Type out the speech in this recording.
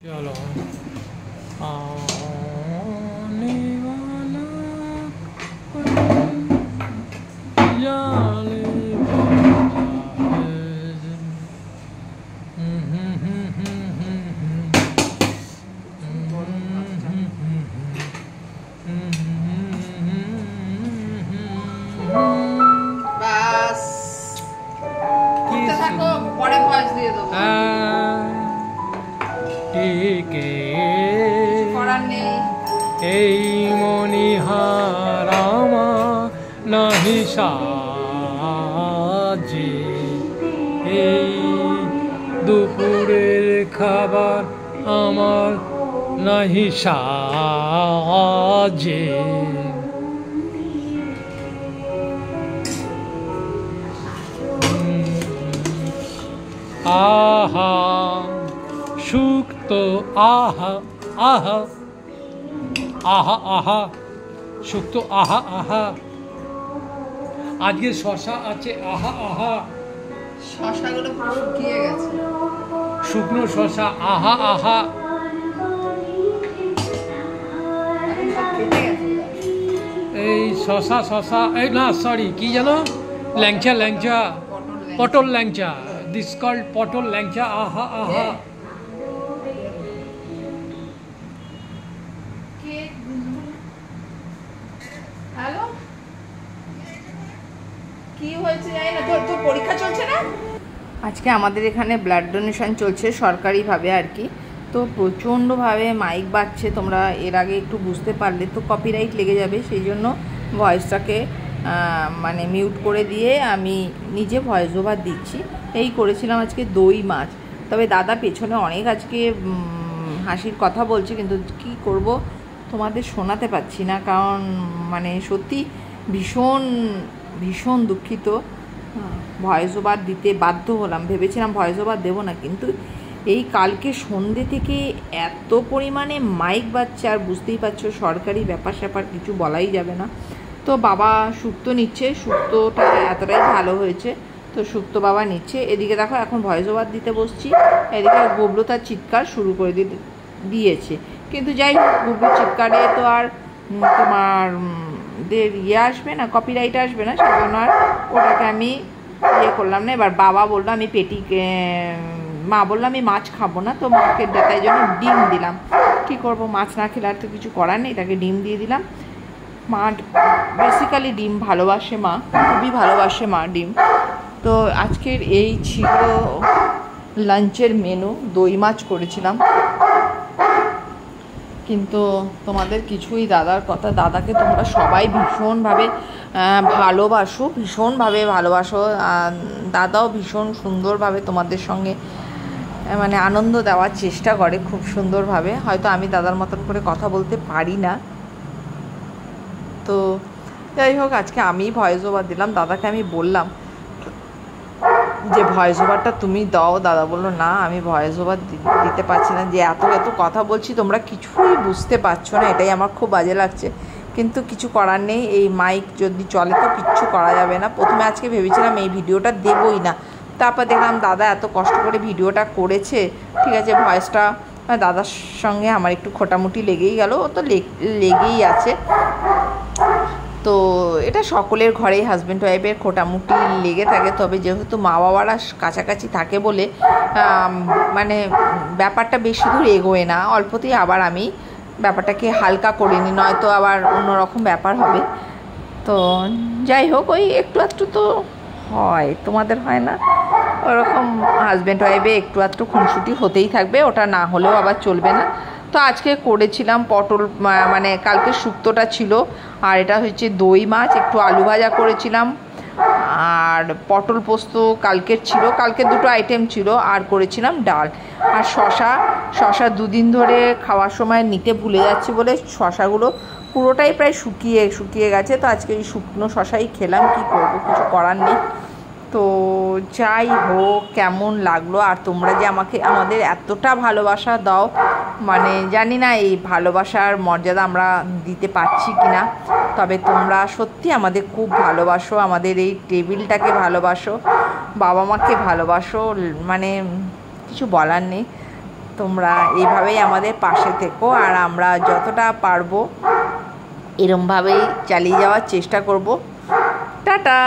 चलो आने वाला कोई जाने वाला है। বাস করতে থাকো, পরে ভয়েস দিয়ে দেবো। টিকে করার নেই। এই মনিহার আমার নাহি সাজে, এই দুপুরের খাবার আমার নাহি সাজে। আহা সুক্ত আহা আহা আহা আহা সুক্ত আহা আহা। আজকে শশা আছে আহা আহা। শশাগুলো পুরো শুকিয়ে গেছে, শুকনো শশা আহা আহা। এখন সব কেটে গেছে। এই শশা শশা এই না সরি কি জানো, ল্যাংচা ল্যাংচা, পটল ল্যাংচা, দিস কল্ড পটল ল্যাংচা আহা আহা। হ্যালো, কি হয়েছে জানি না। তোর পরীক্ষা চলছে না? আজকে আমাদের এখানে ব্লাড ডোনেশন চলছে সরকারিভাবে আর কি। তো প্রচণ্ডভাবে মাইক বাজছে, তোমরা এর আগে একটু বুঝতে পারলে তো কপিরাইট লেগে যাবে, সেই জন্য ভয়েসটাকে মানে মিউট করে দিয়ে আমি নিজে ভয়েস ওভার দিচ্ছি। এই করেছিলাম আজকে দই মাছ। তবে দাদা পেছনে অনেক আজকে হাসির কথা বলছে, কিন্তু কি করব তোমাদের শোনাতে পারছি না, কারণ মানে সত্যি ভীষণ ভীষণ দুঃখিত। ভয়েস ওভার দিতে বাধ্য হলাম, ভেবেছিলাম ভয়েস ওভার দেবো না, কিন্তু এই কালকে সন্ধ্যে থেকে এত পরিমাণে মাইক বাজছে, আর বুঝতেই পারছো সরকারি ব্যাপার স্যাপার কিছু বলাই যাবে না। তো বাবা শুক্তো নিচ্ছে, শুক্তোটা এতটাই ভালো হয়েছে, তো শুক্তো বাবা নিচ্ছে। এদিকে দেখো এখন ভয়েস ওভার দিতে বসছি, এদিকে গুবলু তার চিৎকার শুরু করে দিয়েছে। কিন্তু যাই হোক, গুবলুর চিৎকারে তো আর তোমার আসবে না, কপিরাইট আসবে না, সেজন্য আর ওটাকে আমি করলাম না। এবার বাবা বললো আমি মা বললো আমি মাছ খাবো না, তো মাকে তাই জন্য ডিম দিলাম। কী করবো, মাছ না খেলে আর তো কিছু করার নেই, তাকে ডিম দিয়ে দিলাম। মা বেসিক্যালি ডিম ভালোবাসে, মা খুবই ভালোবাসে মা ডিম। তো আজকের এই ছিল লাঞ্চের মেনু। দই মাছ করেছিলাম, কিন্তু তোমাদের কিছুই দাদার কথা, দাদাকে তোমরা সবাই ভীষণভাবে ভালোবাসো, দাদাও ভীষণ সুন্দরভাবে তোমাদের সঙ্গে মানে আনন্দ দেওয়ার চেষ্টা করে, খুব সুন্দরভাবে। হয়তো আমি দাদার মতন করে কথা বলতে পারি না, তো যাই হোক আজকে আমি ভয়েস ওভার দিলাম। দাদাকে আমি বললাম যে ভয়েস ওভারটা তুমি দাও, দাদা বললো না আমি ভয়েস ওভার দিতে পারছি না, যে এত এত কথা বলছি তোমরা কিছুই বুঝতে পারছো না, এটাই আমার খুব বাজে লাগছে। কিন্তু কিছু করার নেই, এই মাইক যদি চলে তো কিচ্ছু করা যাবে না। প্রথমে আজকে ভেবেছিলাম এই ভিডিওটা দেবই না, তারপর দেখলাম দাদা এত কষ্ট করে ভিডিওটা করেছে, ঠিক আছে ভয়েসটা দাদার সঙ্গে আমার একটু খোটামুটি লেগেই গেল, ও তো লেগেই আছে। তো এটা সকলের ঘরেই হাজব্যান্ড ওয়াইফের খোটামুটি লেগে থাকে, তবে যেহেতু মা বাবারা কাছাকাছি থাকে বলে মানে ব্যাপারটা বেশি দূর এগোয় না, অল্পতেই আবার আমি ব্যাপারটাকে হালকা করে নিই, নয়তো আবার অন্যরকম ব্যাপার হবে। তো যাই হোক, ওই একটু আধটু তো হয়, তোমাদের হয় না ওরকম, হাজব্যান্ড ওয়াইফে একটু আধটু খুনসুটি হতেই থাকবে, ওটা না হলেও আবার চলবে না। তো আজকে করেছিলাম পটল, মানে কালকে শুক্তোটা ছিল, আর এটা হচ্ছে দই মাছ, একটু আলু ভাজা করেছিলাম, আর পটল পোস্ত কালকের ছিল, কালকে দুটো আইটেম ছিল, আর করেছিলাম ডাল। আর শশা দুদিন ধরে খাওয়ার সময় নিতে ভুলে যাচ্ছি বলে শশাগুলো পুরোটাই প্রায় শুকিয়ে গেছে, তো আজকে এই শুকনো শশাই খেলাম, কি করব, কিছু করার নেই। তো যাই হোক, কেমন লাগলো, আর তোমরা যে আমাদের এতটা ভালোবাসা দাও, মানে জানি না এই ভালোবাসার মর্যাদা আমরা দিতে পারছি কি না, তবে তোমরা সত্যি আমাদের খুব ভালোবাসো, আমাদের এই টেবিলটাকে ভালোবাসো, বাবা মাকে ভালোবাসো, মানে কিছু বলার নেই। তোমরা এইভাবেই আমাদের পাশে থেকো, আর আমরা যতটা পারবো এরমভাবেই চালিয়ে যাওয়ার চেষ্টা করব। টাটা।